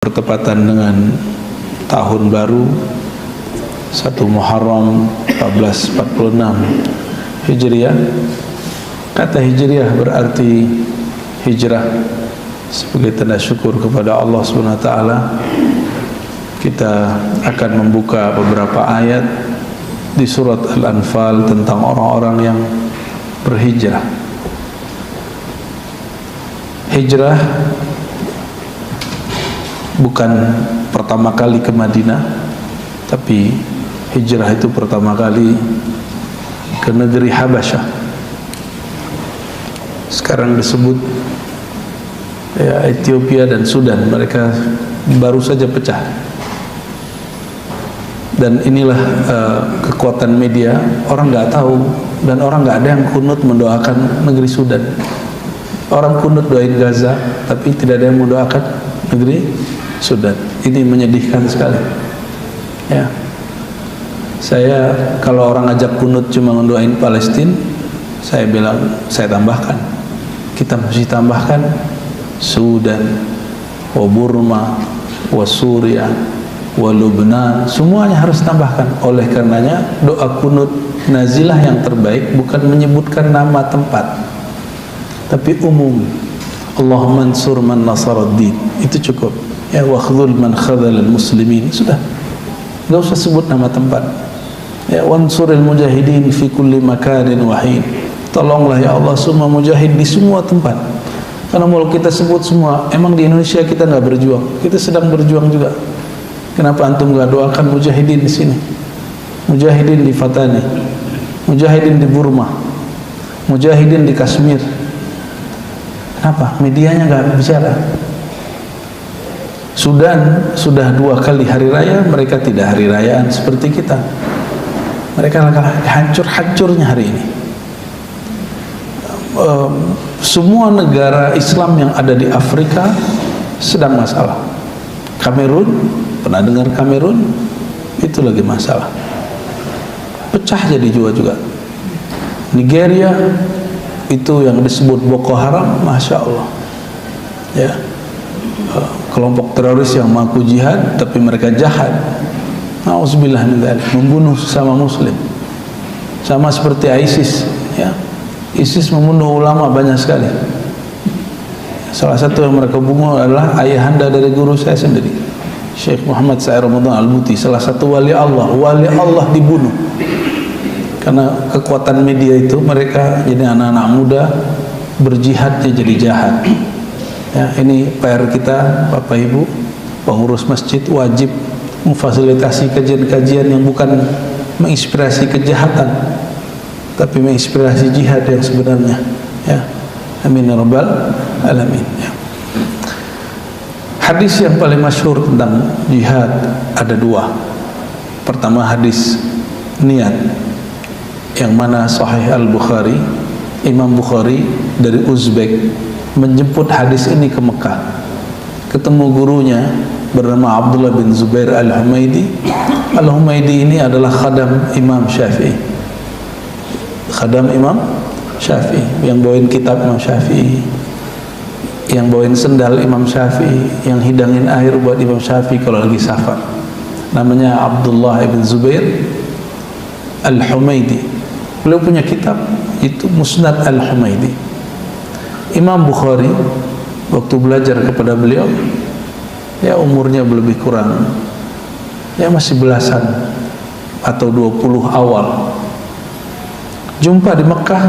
bertepatan dengan tahun baru 1 Muharram 1446 Hijriah. Kata Hijriah berarti hijrah. Sebagai tanda syukur kepada Allah SWT, kita akan membuka beberapa ayat di surat Al-Anfal tentang orang-orang yang berhijrah. Hijrah bukan pertama kali ke Madinah, tapi hijrah itu pertama kali ke negeri Habasyah. Sekarang disebut Ethiopia dan Sudan. Mereka baru saja pecah. Dan inilah kekuatan media. Orang nggak tahu dan orang nggak ada yang kunut mendoakan negeri Sudan. Orang kunut doain Gaza, tapi tidak ada yang mendoakan negeri Sudan. Ini menyedihkan sekali. Ya, saya kalau orang ngajak kunut cuma mendoain Palestina, saya bilang, saya tambahkan, kita mesti tambahkan Sudan, wa Burma, wa Suria, wa Lubnan, semuanya harus tambahkan. Oleh karenanya doa kunut nazilah yang terbaik bukan menyebutkan nama tempat, tapi umum. Allahumma ansur man nasaraddin, itu cukup. Ya, wa khudhul man khadhalal muslimin, sudah, enggak usah sebut nama tempat. Ya, wansuril mujahidin fi kulli makanin wahin, tolonglah ya Allah semua mujahid di semua tempat. Karena kalau kita sebut semua, emang di Indonesia kita nggak berjuang? Kita sedang berjuang juga. Kenapa antum nggak doakan mujahidin di sini? Mujahidin di Fatani, mujahidin di Burma, mujahidin di Kashmir. Kenapa? Medianya nggak bicara. Sudan sudah 2 kali hari raya, mereka tidak hari rayaan seperti kita. Mereka hancur-hancurnya hari ini. Semua negara Islam yang ada di Afrika sedang masalah. Kamerun, pernah dengar Kamerun? Itu lagi masalah. Pecah jadi juga. Nigeria, itu yang disebut Boko Haram, Masya Allah. Ya, kelompok teroris yang mengaku jihad, tapi mereka jahat. Nauzubillah min dzalik, membunuh sesama muslim. Sama seperti ISIS, ya. ISIS membunuh ulama banyak sekali. Salah satu yang mereka bunuh adalah ayahanda dari guru saya sendiri, Syekh Muhammad Sa'i Ramadan Al-Buti, salah satu wali Allah. Wali Allah dibunuh karena kekuatan media itu. Mereka jadi anak-anak muda berjihadnya jadi jahat. Ya, ini PR kita, Bapak Ibu, pengurus masjid, wajib memfasilitasi kajian-kajian yang bukan menginspirasi kejahatan, tapi menginspirasi jihad yang sebenarnya. Ya, amin ya rabbal alamin. Ya. Hadis yang paling masyhur tentang jihad ada 2. Pertama hadis niat, yang mana Sahih Al-Bukhari, Imam Bukhari dari Uzbek menjemput hadis ini ke Mekah, ketemu gurunya bernama Abdullah bin Zubair Al-Humaidi. Al-Humaidi ini adalah khadam Imam Syafi'i, khadam Imam Syafi'i, yang bawain kitab Imam Syafi'i, yang bawain sendal Imam Syafi'i, yang hidangin air buat Imam Syafi'i kalau lagi safar. Namanya Abdullah bin Zubair Al-Humaidi. Beliau punya kitab itu Musnad Al-Humaidi. Imam Bukhari waktu belajar kepada beliau, ya umurnya lebih kurang, ya masih belasan atau 20 awal. Jumpa di Mekah,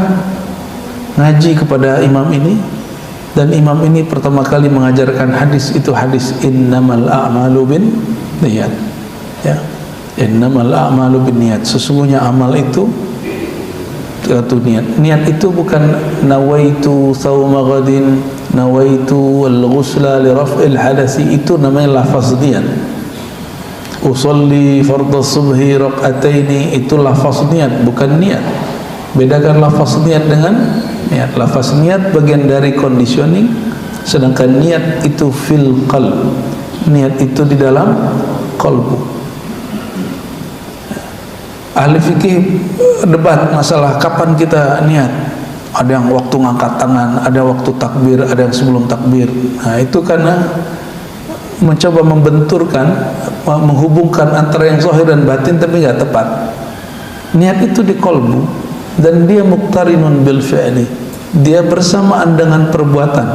ngaji kepada imam ini, dan imam ini pertama kali mengajarkan hadis itu, hadis innamal a'malu bin niyat. Ya, innamal a'malu bin niyat, sesungguhnya amal itu satu niat. Niat itu bukan nawaitu sauma ghadin, nawaitu al-ghusla li raf'il hadasi, itu namanya lafaz niat. Usolli fardhu subhi rak'ataini, itu lafaz niat, bukan niat. Bedakan lafaz niat dengan niat. Lafaz niat bagian dari conditioning, sedangkan niat itu fil qalb. Niat itu di dalam qalbu. Ahli fikih debat masalah kapan kita niat. Ada yang waktu ngangkat tangan, ada waktu takbir, ada yang sebelum takbir. Nah, itu karena mencoba membenturkan, menghubungkan antara yang zahir dan batin, tapi nggak tepat. Niat itu di kolbu dan dia muqtarinun bil fi'li, dia bersamaan dengan perbuatan.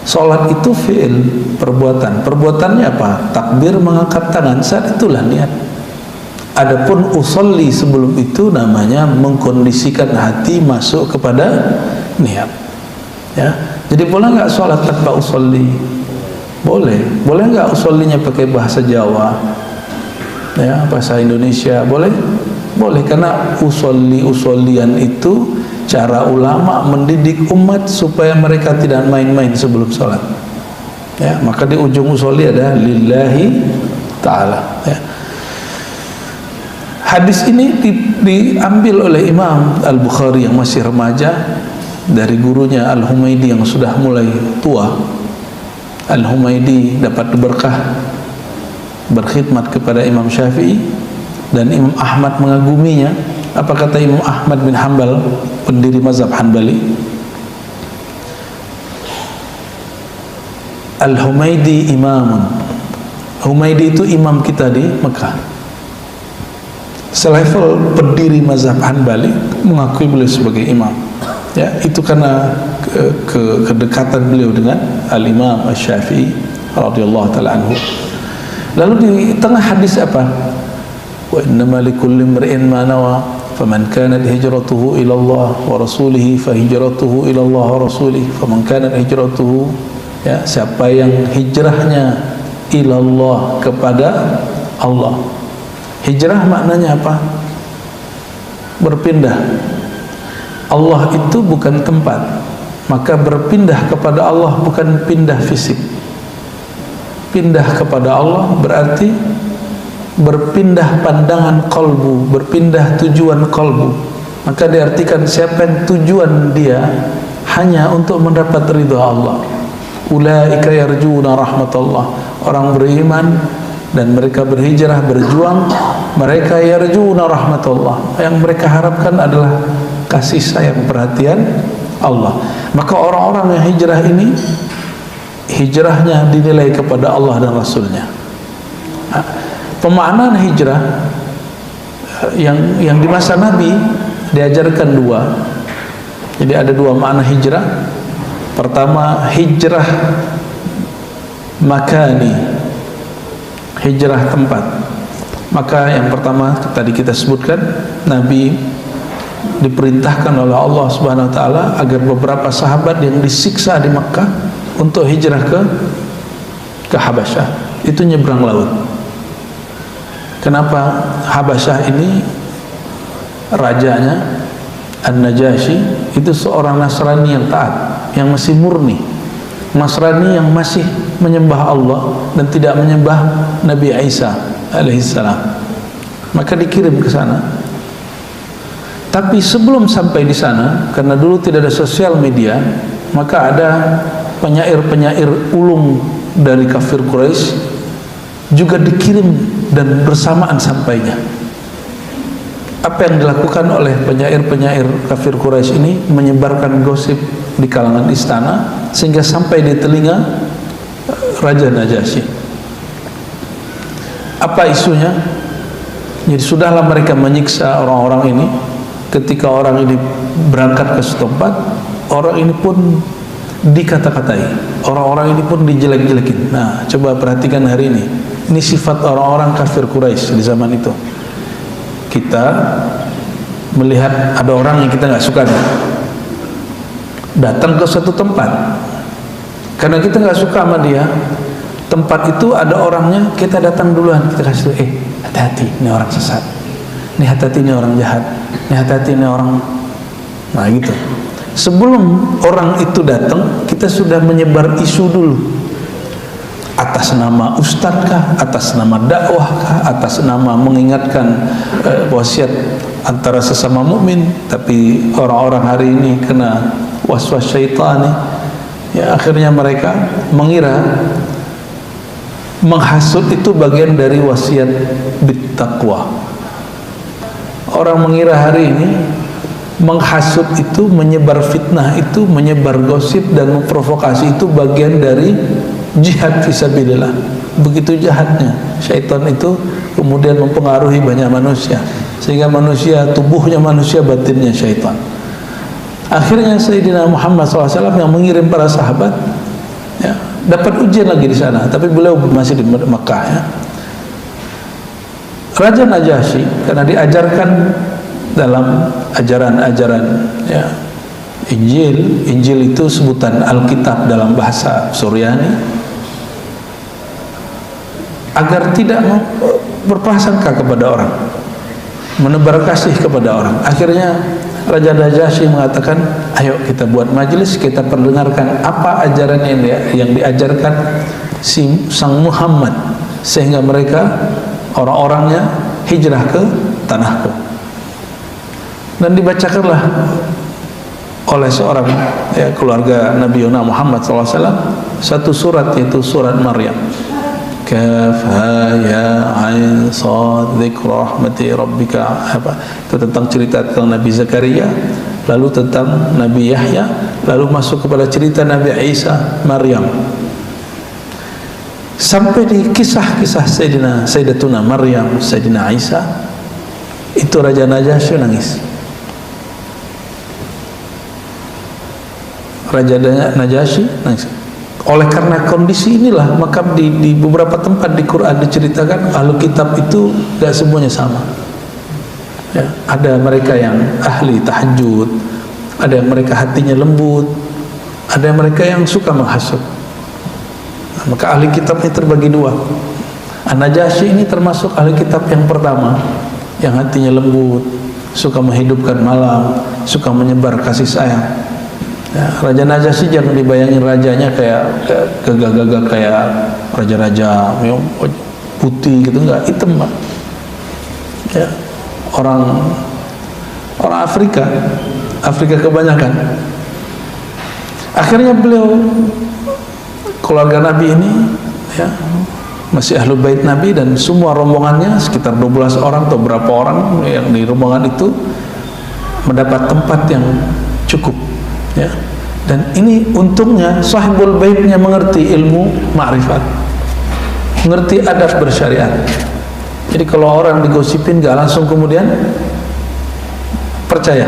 Salat itu fi'il, perbuatan. Perbuatannya apa? Takbir, mengangkat tangan, saat itulah niat. Adapun usolli sebelum itu namanya mengkondisikan hati masuk kepada niat. Ya, jadi boleh nggak sholat tanpa usolli? Boleh. Boleh nggak usollinya pakai bahasa Jawa? Ya, bahasa Indonesia boleh? Boleh, karena usollian itu cara ulama mendidik umat supaya mereka tidak main-main sebelum sholat. Ya, maka di ujung usolli ada lillahi ta'ala. Ya. Hadis ini diambil oleh Imam Al-Bukhari yang masih remaja dari gurunya Al-Humaidi yang sudah mulai tua. Al-Humaidi dapat berkah berkhidmat kepada Imam Syafi'i dan Imam Ahmad mengaguminya. Apa kata Imam Ahmad bin Hanbal, pendiri mazhab Hanbali? Al-Humaidi imamun. Humaidi itu imam kita di Mekah. Selevel pendiri mazhab Hanbali mengakui beliau sebagai imam. Ya, itu karena kedekatan beliau dengan Al-Imam Asy-Syafi'i radhiyallahu taala anhu. Lalu di tengah hadis apa? Wa innama likulli imri'in ma nawa faman kanat hijratuhu ila Allah wa rasulih fa hijratuhu ila Allah wa rasulih faman kanat hijratuhu, ya, siapa yang hijrahnya ila Allah, kepada Allah. Hijrah maknanya apa? Berpindah. Allah itu bukan tempat, maka berpindah kepada Allah bukan pindah fisik. Pindah kepada Allah berarti berpindah pandangan kolbu, berpindah tujuan kolbu. Maka diartikan siapa yang tujuan dia hanya untuk mendapat ridha Allah. Ulaika yarjuna rahmatullah. Orang beriman dan mereka berhijrah, berjuang, mereka yarjuna rahmatullah. Yang mereka harapkan adalah kasih sayang, perhatian Allah. Maka orang-orang yang hijrah ini, hijrahnya dinilai kepada Allah dan Rasulnya. Pemaknaan hijrah yang di masa Nabi diajarkan dua. Jadi ada dua makna hijrah. Pertama, hijrah makani, hijrah tempat. Maka yang pertama tadi kita sebutkan, Nabi diperintahkan oleh Allah Subhanahu wa taala agar beberapa sahabat yang disiksa di Makkah untuk hijrah ke Habasyah. Itu nyebrang laut. Kenapa Habasyah ini rajanya An-Najasyi itu seorang Nasrani yang taat, yang masih murni. Nasrani yang masih menyembah Allah dan tidak menyembah Nabi Isa alaihissalam. Maka dikirim ke sana. Tapi sebelum sampai di sana, karena dulu tidak ada sosial media, maka ada penyair-penyair ulung dari kafir Quraisy juga dikirim dan bersamaan sampainya. Apa yang dilakukan oleh penyair-penyair kafir Quraisy ini? Menyebarkan gosip di kalangan istana sehingga sampai di telinga Raja Najasyi. Apa isunya? Jadi sudahlah mereka menyiksa orang-orang ini. Ketika orang ini berangkat ke setempat, orang ini pun dikata-katai, orang-orang ini pun dijelek-jelekin. Nah, coba perhatikan hari ini. Ini sifat orang-orang kafir Quraisy di zaman itu. Kita melihat ada orang yang kita nggak suka, datang ke suatu tempat, karena kita nggak suka sama dia, tempat itu ada orangnya, kita datang duluan, kita kasih tahu, hati-hati, ini orang sesat, ini hati-hati, ini orang jahat, ini hati-hati, ini orang, nah gitu. Sebelum orang itu datang, kita sudah menyebar isu dulu. Atas nama ustadzkah, atas nama dakwahkah, atas nama mengingatkan wasiat antara sesama mukmin. Tapi orang-orang hari ini kena waswas syaitani, ya akhirnya mereka mengira menghasut itu bagian dari wasiat bittaqwa. Orang mengira hari ini menghasut itu, menyebar fitnah itu, menyebar gosip dan memprovokasi itu bagian dari jihad fisabilillah. Begitu jahatnya syaitan itu kemudian mempengaruhi banyak manusia, sehingga manusia, tubuhnya manusia, batinnya syaitan. Akhirnya Sayyidina Muhammad SAW yang mengirim para sahabat, ya, dapat ujian lagi di sana, tapi beliau masih di Mekah, ya. Raja Najasyi karena diajarkan dalam ajaran-ajaran, ya, Injil itu sebutan Alkitab dalam bahasa Suryani, agar tidak berprasangka kepada orang, menebar kasih kepada orang. Akhirnya Raja Najasyi mengatakan, ayo kita buat majelis, kita perdengarkan apa ajaran yang diajarkan Sang Muhammad, sehingga mereka, orang-orangnya, hijrah ke tanahku. Dan dibacakanlah oleh seorang, ya, keluarga Nabi Muhammad SAW satu surat, yaitu surat Maryam. Kaf ha ya ain sad dzikru rahmati rabbika, apa itu tentang cerita tentang Nabi Zakaria, lalu tentang Nabi Yahya, lalu masuk kepada cerita Nabi Isa, Maryam, sampai di kisah-kisah Sayyidatuna Maryam, Sayyidina Isa. Itu Raja Najasyi nangis. Raja Najasyi nangis. Oleh karena kondisi inilah, maka di beberapa tempat di Quran diceritakan ahlu kitab itu gak semuanya sama, ya, ada mereka yang ahli tahajud, ada yang mereka hatinya lembut, ada yang mereka yang suka menghasut. Nah, maka ahli kitabnya terbagi dua. An-Najasyi ini termasuk ahli kitab yang pertama, yang hatinya lembut, suka menghidupkan malam, suka menyebar kasih sayang. Ya, Raja Najasyi jangan dibayangin rajanya kayak gagah-gagah kayak raja-raja putih gitu, enggak, hitam, Pak. Ya, orang Afrika kebanyakan. Akhirnya beliau, keluarga Nabi ini, ya, masih ahlu bait Nabi, dan semua rombongannya sekitar 12 orang atau berapa orang yang di rombongan itu mendapat tempat yang cukup, ya. Dan ini untungnya sahibul baitnya mengerti ilmu ma'rifat, mengerti adab bersyariat. Jadi kalau orang digosipin gak langsung kemudian percaya.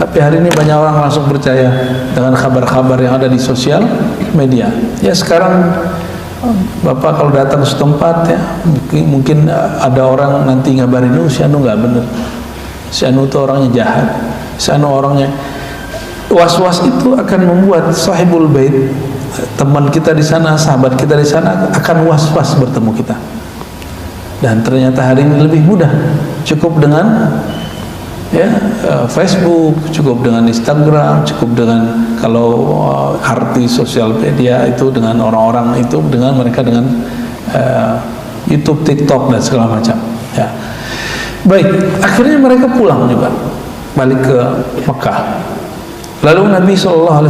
Tapi hari ini banyak orang langsung percaya dengan kabar-kabar yang ada di sosial media. Ya, sekarang Bapak kalau datang ke setempat, ya, mungkin ada orang nanti ngabarin, si anu nggak bener, si anu itu orangnya jahat, si anu orangnya. Was-was itu akan membuat sahibul bait, teman kita di sana, sahabat kita di sana, akan was-was bertemu kita. Dan ternyata hari ini lebih mudah, cukup dengan, ya, Facebook, cukup dengan Instagram, cukup dengan, kalau arti sosial media itu dengan orang-orang itu, dengan mereka dengan YouTube, TikTok dan segala macam, ya. Baik, akhirnya mereka pulang juga, balik ke Mekah. Lalu Nabi SAW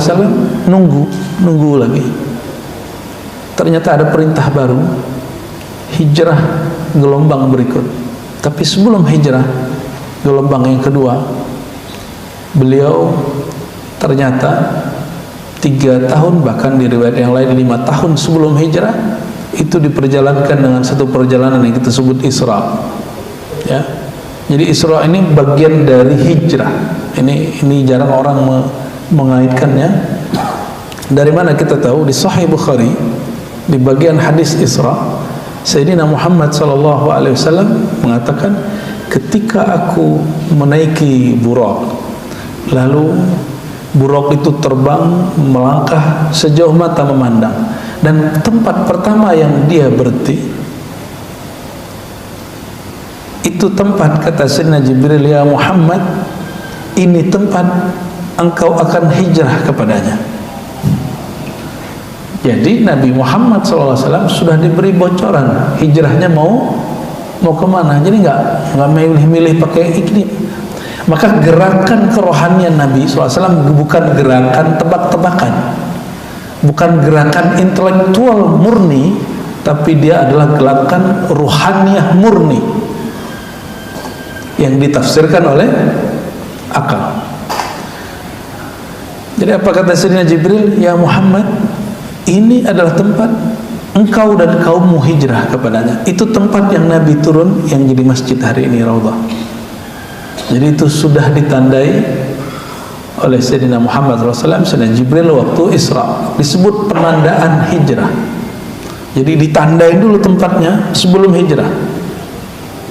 nunggu lagi. Ternyata ada perintah baru, hijrah gelombang berikut. Tapi sebelum hijrah gelombang yang kedua, beliau ternyata 3 tahun, bahkan di riwayat yang lain 5 tahun sebelum hijrah, itu diperjalankan dengan satu perjalanan yang kita sebut Isra, ya. Jadi Isra ini bagian dari hijrah. Ini jarang orang mengaitkannya. Dari mana kita tahu? Di Sahih Bukhari, di bagian hadis Isra, Sayyidina Muhammad SAW mengatakan, ketika aku menaiki Buraq, lalu Buraq itu terbang melangkah sejauh mata memandang, dan tempat pertama yang dia berhenti itu tempat, kata Sayyidina Jibril, ya Muhammad, ini tempat engkau akan hijrah kepadanya. Jadi Nabi Muhammad SAW sudah diberi bocoran hijrahnya mau kemana. Jadi nggak milih-milih pakai ini. Maka gerakan kerohanian Nabi SAW bukan gerakan tebak-tebakan, bukan gerakan intelektual murni, tapi dia adalah gerakan ruhaniyah murni yang ditafsirkan oleh akal. Jadi apa kata Sayyidina Jibril? Ya Muhammad, ini adalah tempat engkau dan kaummu hijrah kepadanya. Itu tempat yang Nabi turun, yang jadi masjid hari ini, Raudhah. Jadi itu sudah ditandai oleh Sayyidina Muhammad SAW, Sayyidina Jibril waktu Isra. Disebut penandaan hijrah. Jadi ditandai dulu tempatnya sebelum hijrah.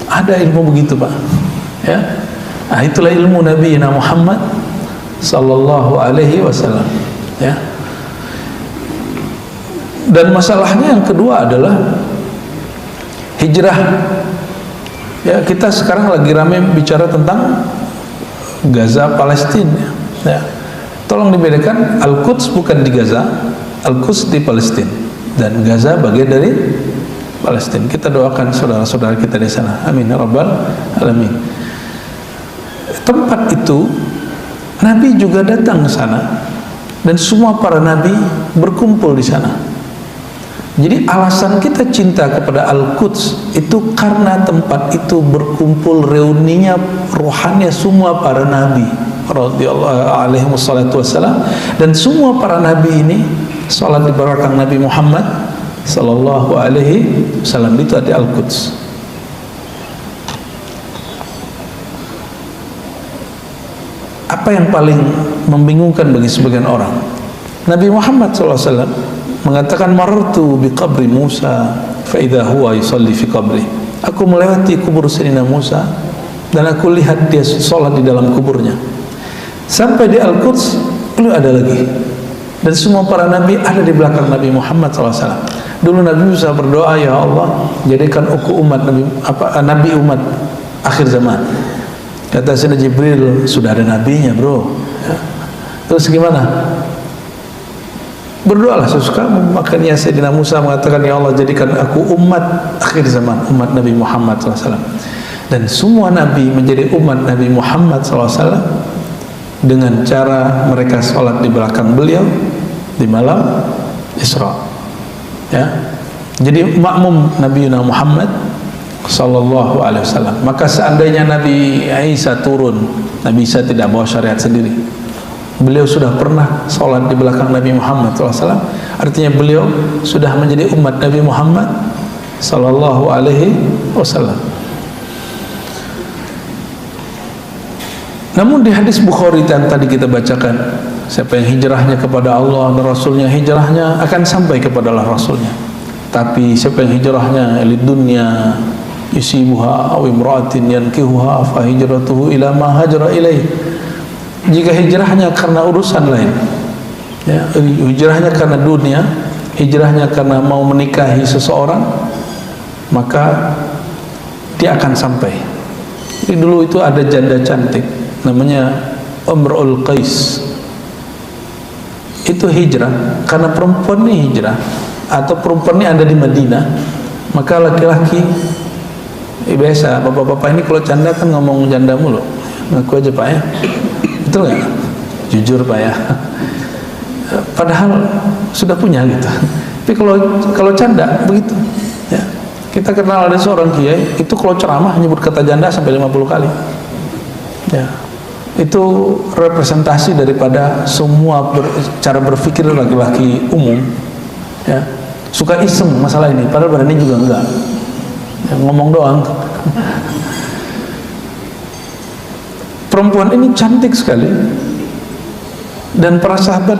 Ada ilmu begitu, Pak. Ya. Nah, itulah ilmu Nabi Muhammad sallallahu alaihi wasallam. Ya. Dan masalahnya yang kedua adalah hijrah. Ya, kita sekarang lagi ramai bicara tentang Gaza, Palestina. Ya. Tolong dibedakan, Al-Quds bukan di Gaza, Al-Quds di Palestina, dan Gaza bagian dari Palestina. Kita doakan saudara-saudara kita di sana. Amin ya rabbal alamin. Tempat itu Nabi juga datang ke sana, dan semua para nabi berkumpul di sana. Jadi alasan kita cinta kepada Al-Quds itu karena tempat itu berkumpul reuninya rohani semua para nabi radhiyallahu alaihi wassalam, dan semua para nabi ini salat di belakang Nabi Muhammad sallallahu alaihi wasallam. Itu di Al-Quds. Apa yang paling membingungkan bagi sebagian orang? Nabi Muhammad sallallahu alaihi wasallam mengatakan, marartu bi qabri Musa fa idza huwa yusalli fi qabri. Aku melewati kubur Sayyidina Musa dan aku lihat dia salat di dalam kuburnya. Sampai di Al-Quds beliau ada lagi. Dan semua para nabi ada di belakang Nabi Muhammad SAW. Dulu Nabi Musa berdoa, ya Allah, jadikan aku umat nabi umat akhir zaman. Kata Sayyidina Jibril, sudah ada nabinya, bro. Ya. Terus gimana? Berdoalah sesukamu. Makanya Sayyidina Musa mengatakan, ya Allah, jadikan aku umat akhir zaman, umat Nabi Muhammad SAW. Dan semua nabi menjadi umat Nabi Muhammad SAW dengan cara mereka sholat di belakang beliau di malam Isra. Ya. Jadi makmum Nabi Muhammad sallallahu alaihi wasallam. Maka seandainya Nabi Isa turun, Nabi Isa tidak bawa syariat sendiri. Beliau sudah pernah sholat di belakang Nabi Muhammad SAW. Artinya beliau sudah menjadi umat Nabi Muhammad sallallahu alaihi wasallam. Namun di hadis Bukhari yang tadi kita bacakan, siapa yang hijrahnya kepada Allah dan Rasulnya, hijrahnya akan sampai kepada Allah Rasulnya. Tapi siapa yang hijrahnya lid dunya yusibuha aw imra'atin yankihuha fa hijratuhu ila ma hajara ilaih. Jika hijrahnya karena urusan lain, ya, hijrahnya karena dunia, hijrahnya karena mau menikahi seseorang, maka dia akan sampai. Jadi dulu itu ada janda cantik namanya Umrul Qais. Itu hijrah karena perempuan ini hijrah, atau perempuan ini ada di Madinah, maka laki-laki biasa bapak-bapak ini kalau canda kan ngomong janda mulu. Ngaku aja Pak ya. Betul nggak? Jujur Pak ya. Padahal sudah punya gitu. Tapi kalau canda begitu. Ya. Kita kenal ada seorang kiai itu kalau ceramah nyebut kata janda sampai 50 kali. Ya. Itu representasi daripada semua cara berpikir laki-laki umum. Ya. Suka iseng masalah ini. Padahal berani juga enggak. Ya, ngomong doang. Perempuan ini cantik sekali, dan para sahabat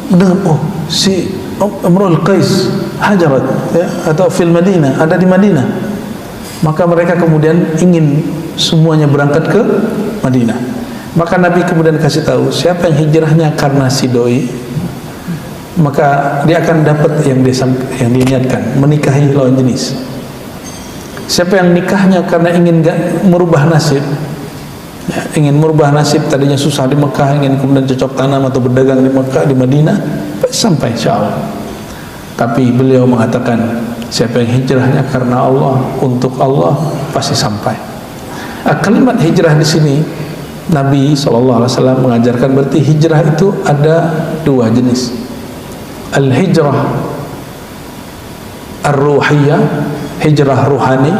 dengar, oh si Umrul Qais hajarat, ya, atau fil Madinah, ada di Madinah. Maka mereka kemudian ingin semuanya berangkat ke Madinah. Maka Nabi kemudian kasih tahu, siapa yang hijrahnya karena si doi, maka dia akan dapat yang diniatkan, menikahi lawan jenis. Siapa yang nikahnya karena ingin merubah nasib, ya, ingin merubah nasib, tadinya susah di Mekah, ingin kemudian cocok tanam atau berdagang di Mekah, di Madinah, sampai insyaallah. Tapi beliau mengatakan, siapa yang hijrahnya karena Allah, untuk Allah, pasti sampai. Kalimat hijrah di sini Nabi SAW mengajarkan, berarti hijrah itu ada dua jenis. Al-hijrah ar-ruhiyah, hijrah ruhani.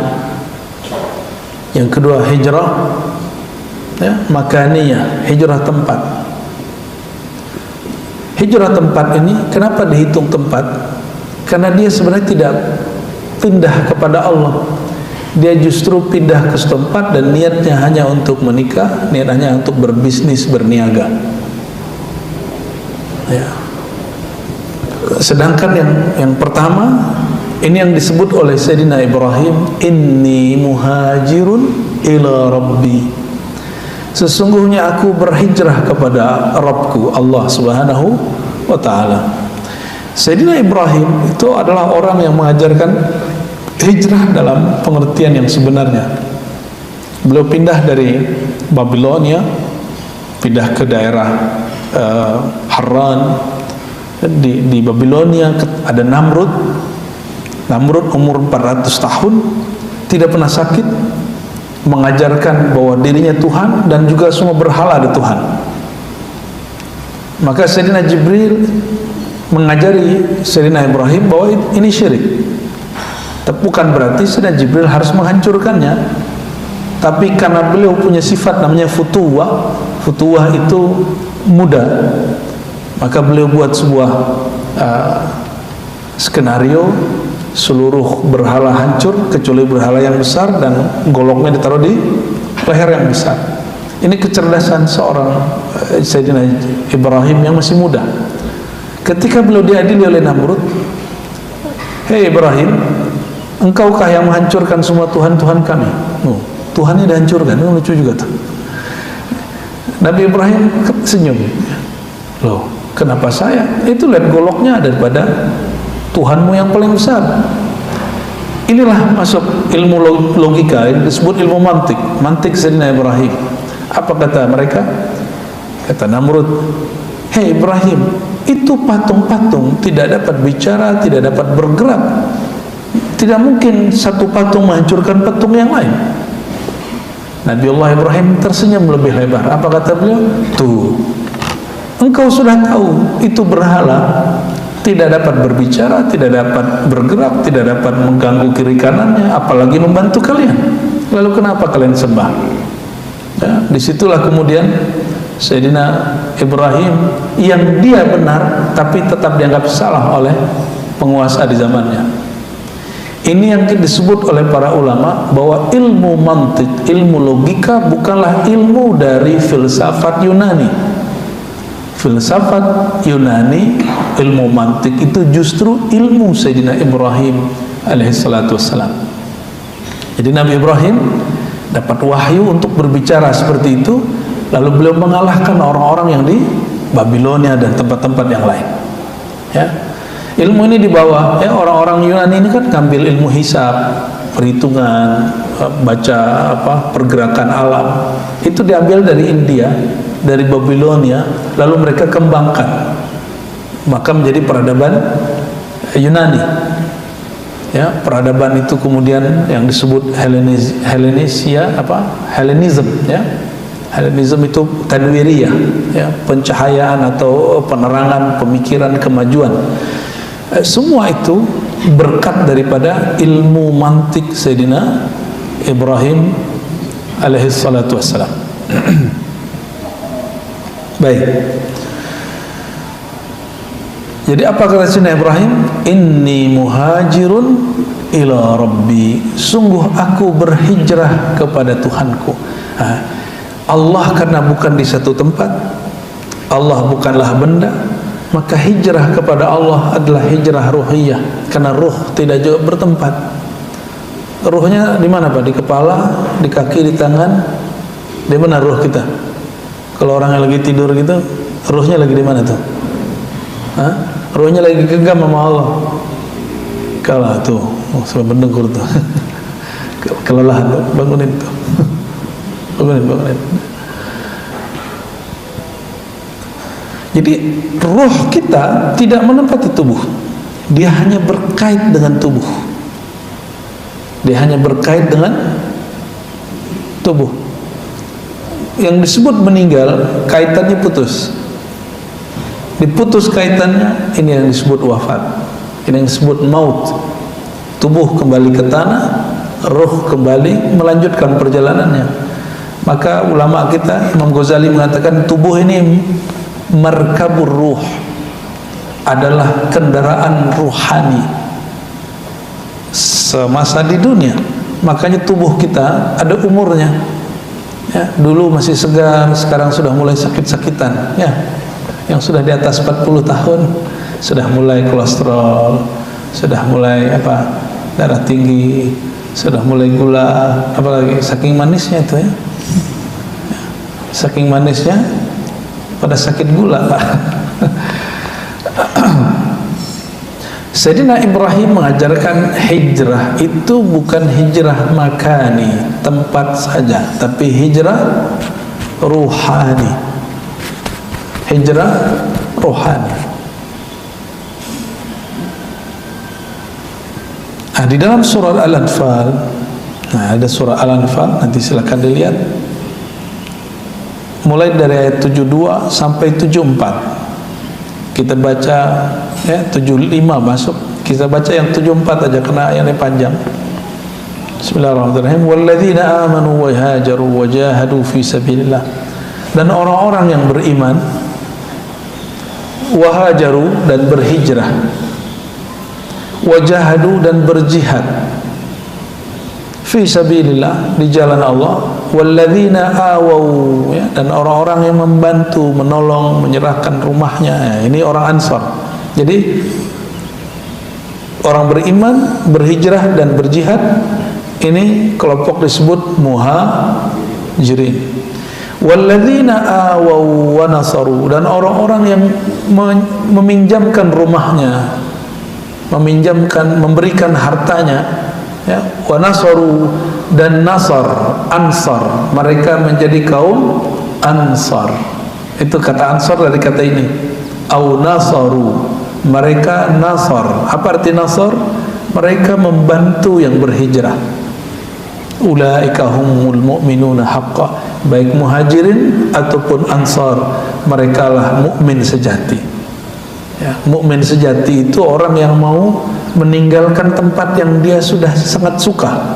Yang kedua hijrah, ya, makaniyah, hijrah tempat. hijrah tempat ini kenapa dihitung tempat? Karena dia sebenarnya tidak pindah kepada Allah, dia justru pindah ke setempat dan niatnya hanya untuk menikah, niatnya untuk berbisnis, berniaga, ya. Sedangkan yang pertama ini yang disebut oleh Sayyidina Ibrahim, inni muhajirun ila rabbi, sesungguhnya aku berhijrah kepada Rabbku Allah Subhanahu wa ta'ala. Sayyidina Ibrahim itu adalah orang yang mengajarkan hijrah dalam pengertian yang sebenarnya. Beliau pindah dari Babilonia, pindah ke daerah Harran. Di Babilonia ada Namrud. Namrud umur 400 tahun, tidak pernah sakit, mengajarkan bahwa dirinya Tuhan dan juga semua berhala ada Tuhan. Maka Sayyidina Jibril mengajari Sayyidina Ibrahim bahwa ini syirik. Tapi bukan berarti Sayyidina Jibril harus menghancurkannya, tapi karena beliau punya sifat namanya futuwah. Futuwah itu muda, maka beliau buat sebuah skenario, seluruh berhala hancur kecuali berhala yang besar dan goloknya ditaruh di leher yang besar. Ini kecerdasan seorang Sayyidina Ibrahim yang masih muda. Ketika beliau diadili oleh Namrud, hei Ibrahim, engkaukah yang menghancurkan semua Tuhan-Tuhan kami? Tuhannya dihancurkan. Ini lucu juga tuh. Nabi Ibrahim senyum. Loh, kenapa saya? Itu lihat goloknya daripada Tuhanmu yang paling besar. Inilah masuk ilmu logika, yang disebut ilmu mantik. Mantik Sayyidina Ibrahim. Apa kata mereka? Kata Namrud, hei Ibrahim, itu patung-patung tidak dapat bicara, tidak dapat bergerak. Tidak mungkin satu patung menghancurkan patung yang lain. Nabiullah Ibrahim tersenyum lebih lebar. Apa kata beliau? Tuh, engkau sudah tahu itu berhala, tidak dapat berbicara, tidak dapat bergerak, tidak dapat mengganggu kiri kanannya, apalagi membantu kalian. Lalu kenapa kalian sembah? Ya, disitulah kemudian Sayyidina Ibrahim yang dia benar tapi tetap dianggap salah oleh penguasa di zamannya. Ini yang disebut oleh para ulama bahwa ilmu mantik, ilmu logika bukanlah ilmu dari filsafat Yunani. Filsafat Yunani, ilmu mantik itu justru ilmu Sayyidina Ibrahim alaihissalatu wassalam. Jadi Nabi Ibrahim dapat wahyu untuk berbicara seperti itu, lalu beliau mengalahkan orang-orang yang di Babilonia dan tempat-tempat yang lain. Ya, ilmu ini dibawa. Ya, orang-orang Yunani ini kan ngambil ilmu hisab, perhitungan, baca pergerakan alam. Itu diambil dari India, dari Babilonia, lalu mereka kembangkan, maka menjadi peradaban Yunani. Ya, peradaban itu kemudian yang disebut Helenism, ya. Helenism itu tadwiriyah, ya, pencahayaan atau penerangan, pemikiran, kemajuan. Semua itu berkat daripada ilmu mantik Sayyidina Ibrahim alaihissalatu wassalam. Baik. Jadi apa kata Sayyidina Ibrahim? Inni muhajirun ila rabbi, sungguh aku berhijrah kepada Tuhanku. Allah karena bukan di satu tempat, Allah bukanlah benda, maka hijrah kepada Allah adalah hijrah ruhiyah, karena ruh tidak juga bertempat. Ruhnya di mana Pak? Di kepala, di kaki, di tangan. Di mana ruh kita? Kalau orang yang lagi tidur gitu, ruhnya lagi di mana tuh? Ruhnya lagi genggam sama Allah. Kalah tuh, sudah mendengkur tuh. Kelelahan tuh, bangunin tuh. Bangunin. Jadi ruh kita tidak menempati tubuh. Dia hanya berkait dengan tubuh. Dia hanya berkait dengan tubuh. Yang disebut meninggal, kaitannya putus. Diputus kaitannya, ini yang disebut wafat. Ini yang disebut maut. Tubuh kembali ke tanah, ruh kembali melanjutkan perjalanannya. Maka ulama kita, Imam Ghazali mengatakan tubuh ini markabur ruh. adalah kendaraan ruhani semasa di dunia. Makanya tubuh kita ada umurnya. Ya, dulu masih segar, sekarang sudah mulai sakit-sakitan. Ya, yang sudah di atas 40 tahun sudah mulai kolesterol, sudah mulai darah tinggi, sudah mulai gula, apalagi saking manisnya itu ya. Saking manisnya pada sakit gula, Pak. Sayyidina Ibrahim mengajarkan hijrah itu bukan hijrah makani, tempat saja, tapi hijrah ruhani. Hijrah ruhani. Di dalam surah Al-Anfal, ada surah Al-Anfal, nanti silakan dilihat. Mulai dari ayat 72 sampai 74. Kita baca ya 75 masuk. Kita baca yang 74 aja karena ayatnya panjang. Bismillahirrahmanirrahim. Walladzina amanu wa hajaru wa jahadu fi sabilillah. Dan orang-orang yang beriman wa hajaru dan berhijrah, wa jahadu dan berjihad fi sabilillah, di jalan Allah. Walladzina awau, ya, dan orang-orang yang membantu, menolong, menyerahkan rumahnya. Ya, ini orang Ansar. Jadi orang beriman, berhijrah dan berjihad, ini kelompok disebut muhajirin. Walladzina awau wa nasaru, dan orang-orang yang meminjamkan rumahnya, memberikan hartanya, ya, wa nasaru, dan nasar, ansar, mereka menjadi kaum ansar. Itu kata ansar dari kata ini, au nasaru, mereka nasar. Apa arti nasar? Mereka membantu yang berhijrah. Ulaika humul mu'minuna haqqan, baik muhajirin ataupun ansar, mereka lah mukmin sejati. Ya, mukmin sejati itu orang yang mau meninggalkan tempat yang dia sudah sangat suka.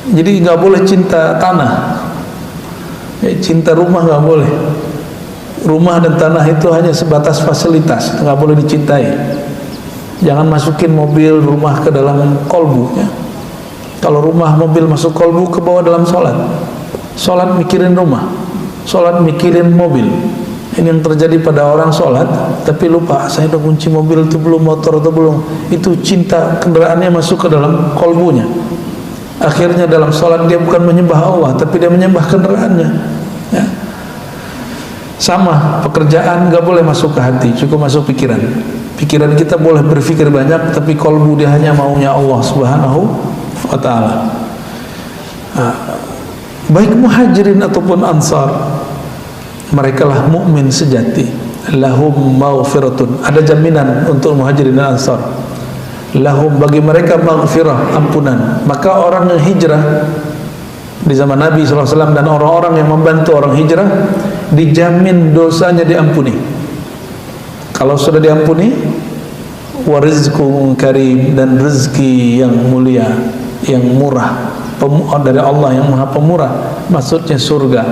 Jadi nggak boleh cinta tanah, ya, cinta rumah nggak boleh. Rumah dan tanah itu hanya sebatas fasilitas, nggak boleh dicintai. Jangan masukin mobil rumah ke dalam kolbu. Ya. Kalau rumah mobil masuk kolbu, ke bawah dalam sholat. Sholat mikirin rumah, sholat mikirin mobil. Ini yang terjadi pada orang sholat, tapi lupa, saya udah kunci mobil itu belum, motor itu belum. Itu cinta kendaraannya masuk ke dalam kolbunya. Akhirnya dalam sholat dia bukan menyembah Allah, tapi dia menyembah kendaraannya. Ya. Sama, pekerjaan gak boleh masuk ke hati, cukup masuk pikiran. Pikiran kita boleh berpikir banyak, tapi kolbu dia hanya maunya Allah Subhanahu wa ta'ala. Baik muhajirin ataupun ansar, mereka lah mukmin sejati. Lahum maghfiratun, ada jaminan untuk muhajirin dan ansar. Lahum, bagi mereka maghfirah, ampunan. Maka orang yang hijrah di zaman Nabi SAW dan orang-orang yang membantu orang hijrah, dijamin dosanya diampuni. Kalau sudah diampuni, wa rizqun karim, dan rezeki yang mulia, yang murah dari Allah yang maha pemurah, maksudnya surga.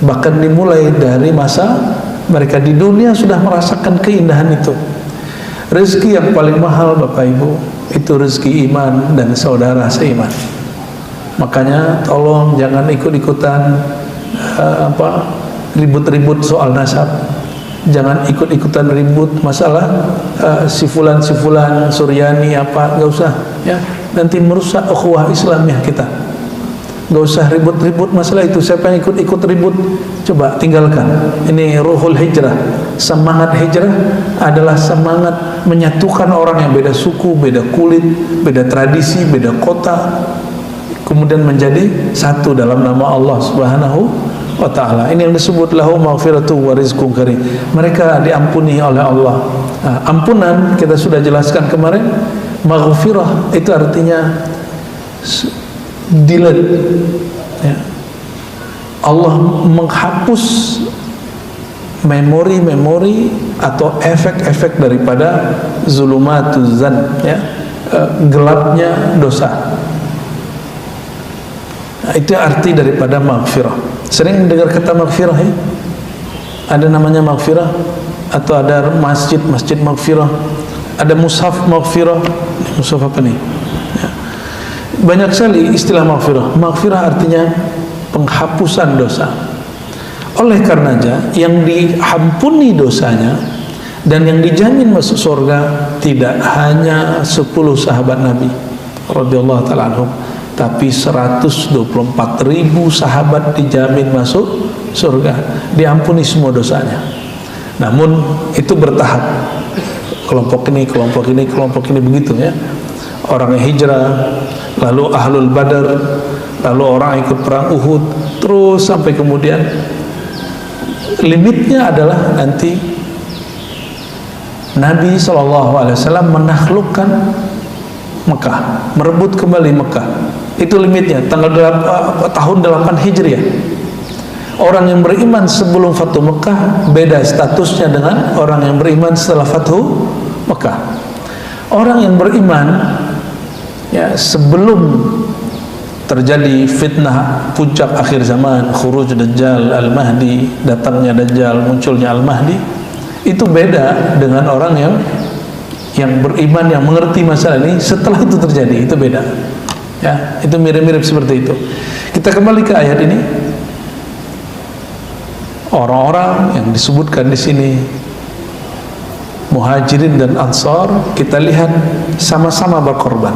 Bahkan dimulai dari masa mereka di dunia sudah merasakan keindahan itu. Rezeki yang paling mahal Bapak Ibu itu rezeki iman dan saudara seiman. Makanya tolong jangan ikut-ikutan ribut-ribut soal nasab. Jangan ikut-ikutan ribut masalah si fulan Suryani apa, nggak usah ya, nanti merusak ukhuwah Islamiyah kita. Nggak usah ribut-ribut masalah itu. Siapa yang ikut-ikut ribut, coba tinggalkan. Ini ruhul hijrah. Semangat hijrah adalah semangat menyatukan orang yang beda suku, beda kulit, beda tradisi, beda kota, kemudian menjadi satu dalam nama Allah Subhanahu wa ta'ala. Ini yang disebut lahu maghfiratu wa rizqun karim. Mereka diampuni oleh Allah. Ampunan kita sudah jelaskan kemarin. Maghfirah itu artinya delete, ya. Allah menghapus memori-memori atau efek-efek daripada zulumatuz zan, ya, gelapnya dosa. Nah, itu arti daripada maghfirah. Sering dengar kata maghfirah ya? Ada namanya maghfirah. atau ada masjid maghfirah, ada mushaf maghfirah. Mushaf apa nih? Ya. Banyak sekali istilah maghfirah. Maghfirah artinya penghapusan dosa. Oleh karenanya yang diampuni dosanya dan yang dijamin masuk surga tidak hanya 10 sahabat Nabi radhiyallahu taala anhum, tapi 124.000 sahabat dijamin masuk surga, diampuni semua dosanya. Namun itu bertahap, kelompok ini begitu ya. Orang yang hijrah, lalu ahlul badar, lalu orang ikut perang Uhud, terus sampai kemudian limitnya adalah nanti Nabi SAW menaklukkan Mekah, merebut kembali Mekah. Itu limitnya, tahun 8 Hijriah. Orang yang beriman sebelum Fathu Mekah beda statusnya dengan orang yang beriman setelah Fathu Mekah. Orang yang beriman ya sebelum terjadi fitnah puncak akhir zaman, khuruj Dajjal, Al-Mahdi, datangnya Dajjal, munculnya Al-Mahdi, itu beda dengan orang yang beriman, yang mengerti masalah ini setelah itu terjadi. Itu beda ya, itu mirip-mirip seperti itu. Kita kembali ke ayat ini. Orang-orang yang disebutkan di sini Muhajirin dan Ansar, kita lihat sama-sama berkorban.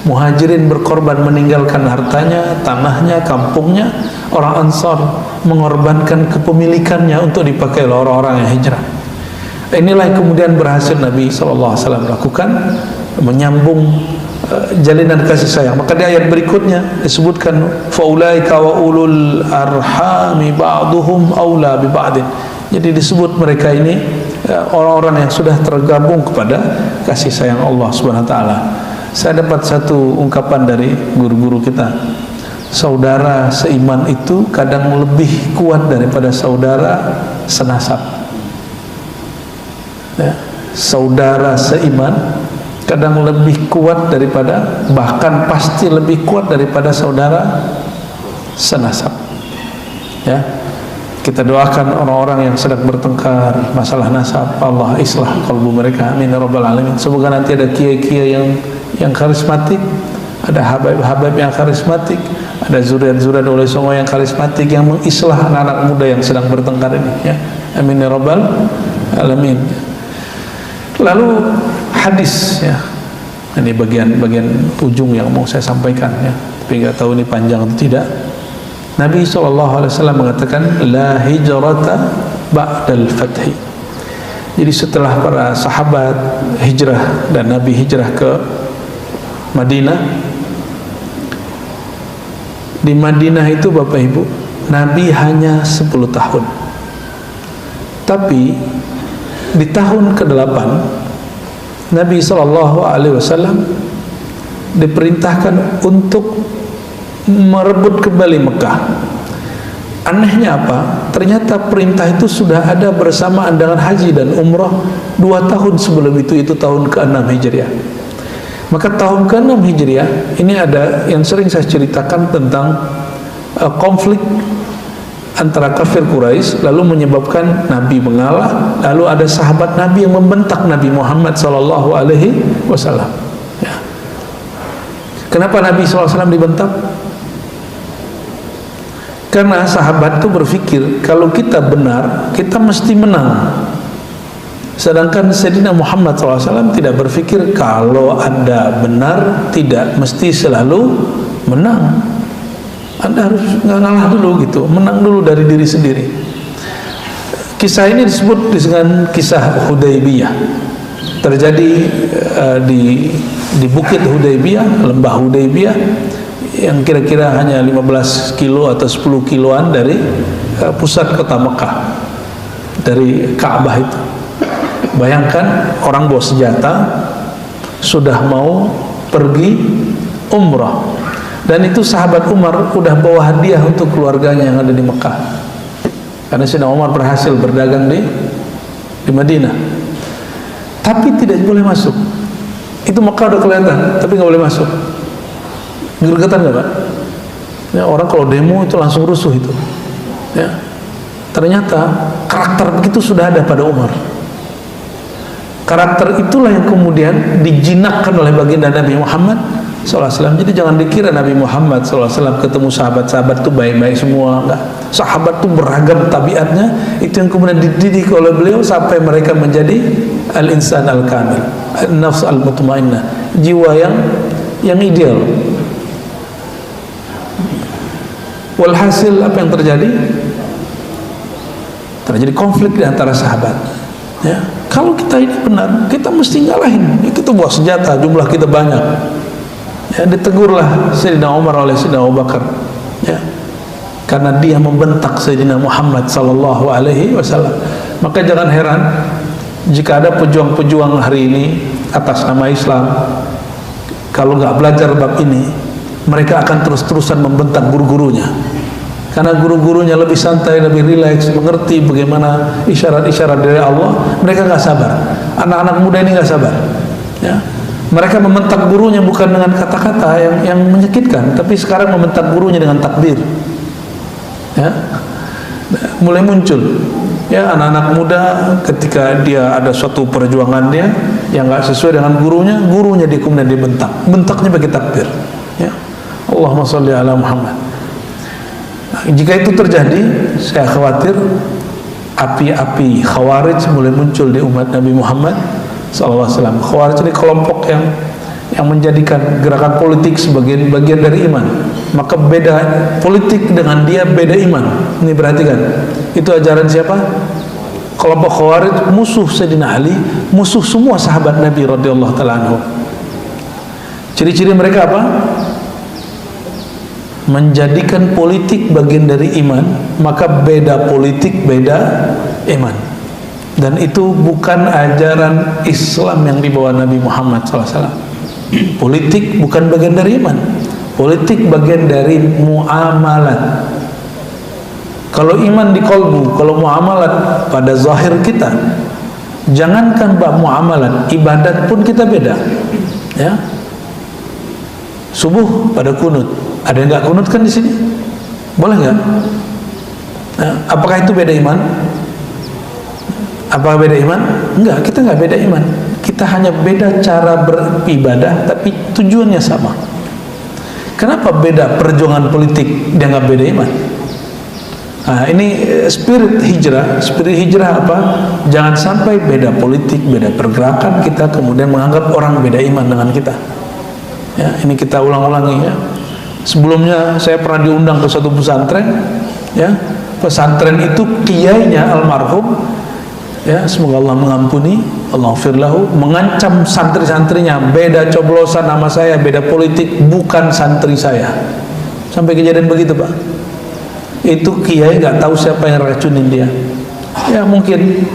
Muhajirin berkorban meninggalkan hartanya, tanahnya, kampungnya. Orang Ansar mengorbankan kepemilikannya untuk dipakai oleh orang-orang yang hijrah. Inilah yang kemudian berhasil Nabi SAW lakukan, menyambung jalinan kasih sayang. Maka di ayat berikutnya disebutkan faulaika wa ulul arhami ba'duhum aula bi ba'din. Jadi disebut mereka ini orang-orang yang sudah tergabung kepada kasih sayang Allah Subhanahu wa taala. Saya dapat satu ungkapan dari guru-guru kita. Saudara seiman itu kadang lebih kuat daripada saudara senasab. Ya, saudara seiman kadang lebih kuat daripada, bahkan pasti lebih kuat daripada saudara senasab. Ya, kita doakan orang-orang yang sedang bertengkar masalah nasab, Allah islah kalbu mereka, amin ya rabbal alamin. Semoga nanti ada kiai-kiai yang karismatik, ada habaib-habaib yang karismatik, ada zuriat-zuriat oleh semua yang karismatik yang mengislah anak-anak muda yang sedang bertengkar ini ya, amin ya rabbal alamin. Lalu hadis ya, ini bagian ujung yang mau saya sampaikan ya, tapi nggak tahu ini panjang atau tidak. Nabi SAW mengatakan la hijrata ba'dal fathi. Jadi setelah para sahabat hijrah dan Nabi hijrah ke Madinah, di Madinah itu Bapak Ibu, Nabi hanya 10 tahun. Tapi di tahun ke-8 Nabi SAW diperintahkan untuk merebut kembali Mekah. Anehnya apa? Ternyata perintah itu sudah ada bersamaan dengan haji dan umrah 2 tahun sebelum itu tahun ke-6 Hijriah. Maka tahun ke-6 Hijriah ini ada yang sering saya ceritakan tentang konflik antara kafir Quraisy, lalu menyebabkan Nabi mengalah, lalu ada sahabat Nabi yang membentak Nabi Muhammad SAW. Ya. Kenapa Nabi SAW dibentak? Karena sahabat itu berpikir kalau kita benar, kita mesti menang. Sedangkan Sayyidina Muhammad SAW tidak berpikir kalau Anda benar, tidak mesti selalu menang. Anda harus ngalah dulu gitu, menang dulu dari diri sendiri. Kisah ini disebut dengan kisah Hudaybiyah. Terjadi di Bukit Hudaybiyah, lembah Hudaybiyah, yang kira-kira hanya 15 kilo atau 10 kiloan dari pusat kota Mekah, dari Ka'bah itu. Bayangkan orang bawa senjata sudah mau pergi umrah. Dan itu sahabat Umar udah bawa hadiah untuk keluarganya yang ada di Mekah, karena Sayyidina Umar berhasil berdagang di Madinah. Tapi tidak boleh masuk. Itu Mekah udah kelihatan, tapi nggak boleh masuk. Gergetan nggak Pak? Ya, orang kalau demo itu langsung rusuh itu. Ya, ternyata karakter begitu sudah ada pada Umar. karakter itulah yang kemudian dijinakkan oleh baginda Nabi Muhammad SAW. Jadi jangan dikira Nabi Muhammad SAW ketemu sahabat-sahabat itu baik-baik semua, enggak. Sahabat itu beragam tabiatnya, itu yang kemudian dididik oleh beliau sampai mereka menjadi al-insan al-kamil, nafs al-mutmainnah, jiwa yang ideal. Walhasil apa yang terjadi? Terjadi konflik di antara sahabat. Ya, kalau kita ini benar, kita mesti ngalahin. Kita bawa senjata, jumlah kita banyak. Ya, ditegurlah Sayyidina Umar oleh Sayyidina Abu Bakar. Ya, karena dia membentak Sayyidina Muhammad sallallahu alaihi wasallam. Maka jangan heran jika ada pejuang-pejuang hari ini atas nama Islam, kalau nggak belajar bab ini, mereka akan terus-terusan membentak guru-gurunya. Karena guru-gurunya lebih santai, lebih rileks, mengerti bagaimana isyarat-isyarat dari Allah. Mereka nggak sabar. Anak-anak muda ini nggak sabar. Ya. Mereka membentak gurunya bukan dengan kata-kata yang menyakitkan, tapi sekarang membentak gurunya dengan takbir. Ya. Mulai muncul. Ya, anak-anak muda ketika dia ada suatu perjuangan dia yang nggak sesuai dengan gurunya dia kemudian dibentak. Bentaknya pakai takbir. Ya. Allahumma sholli ala Muhammad. Nah, jika itu terjadi, saya khawatir api-api Khawarij mulai muncul di umat Nabi Muhammad SAW. Khawarij ini kelompok yang menjadikan gerakan politik sebagai bagian dari iman. Maka beda politik dengan dia, beda iman. Ini perhatikan. Itu ajaran siapa? Kelompok Khawarij, musuh Sayyidina Ali, musuh semua sahabat Nabi radhiyallahu ta'ala anhu. Ciri-ciri mereka apa? Menjadikan politik bagian dari iman, maka beda politik, beda iman. Dan itu bukan ajaran Islam yang dibawa Nabi Muhammad SAW. Politik bukan bagian dari iman. Politik bagian dari muamalat. Kalau iman di kolbu, kalau muamalat pada zahir kita, jangankan bab muamalat, ibadat pun kita beda. Ya, subuh pada kunut, ada yang nggak kunut kan di sini? Boleh nggak? Nah, apakah itu beda iman? Apakah beda iman? Enggak, kita nggak beda iman. Kita hanya beda cara beribadah, tapi tujuannya sama. Kenapa beda perjuangan politik dianggap beda iman? Nah, ini spirit hijrah. Spirit hijrah apa? Jangan sampai beda politik, beda pergerakan kita kemudian menganggap orang beda iman dengan kita. Ya, ini kita ulang-ulangi ya. Sebelumnya saya pernah diundang ke suatu pesantren, ya. Pesantren itu kiainya almarhum, ya, semoga Allah mengampuni, Allahumma mengancam santri-santrinya, beda coblosan nama saya, beda politik, bukan santri saya. Sampai kejadian begitu, Pak. Itu kiai nggak tahu siapa yang racunin dia. Ya mungkin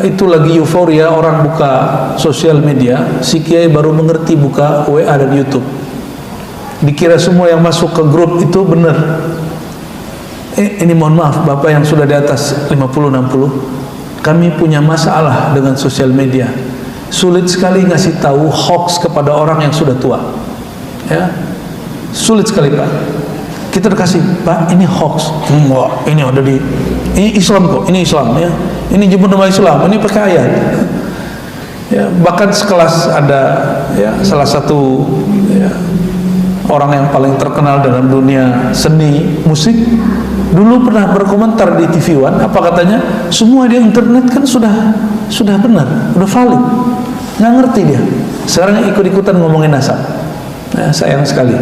itu lagi euforia orang buka sosial media, si kiai baru mengerti buka WA dan YouTube. Dikira semua yang masuk ke grup itu benar. Ini mohon maaf Bapak yang sudah di atas 50-60, kami punya masalah dengan sosial media. Sulit sekali ngasih tahu hoax kepada orang yang sudah tua. Ya, sulit sekali Pak. Kita dikasih, Pak ini hoax. Ini ada di, ini Islam kok, ini Islam ya. Ini jemput nama Islam, ini pakai ayat. Ya, bahkan sekelas ada ya salah satu ya, orang yang paling terkenal dalam dunia seni musik dulu pernah berkomentar di TV One, apa katanya? Semua di internet kan sudah benar, sudah valid. Nggak ngerti dia. Sekarang ikut-ikutan ngomongin nasab. Nah, sayang sekali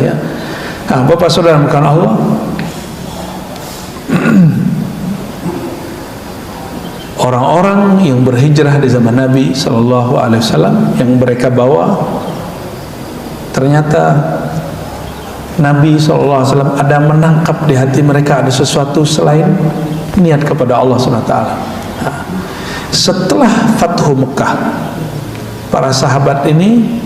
ya. Nah, Bapak Saudara bukan Allah. Orang-orang yang berhijrah di zaman Nabi Sallallahu Alaihi Wasallam yang mereka bawa, ternyata Nabi Sallallahu Alaihi Wasallam ada menangkap di hati mereka ada sesuatu selain niat kepada Allah Subhanahu Wa Taala. Nah, setelah Fathu Mekah, para sahabat ini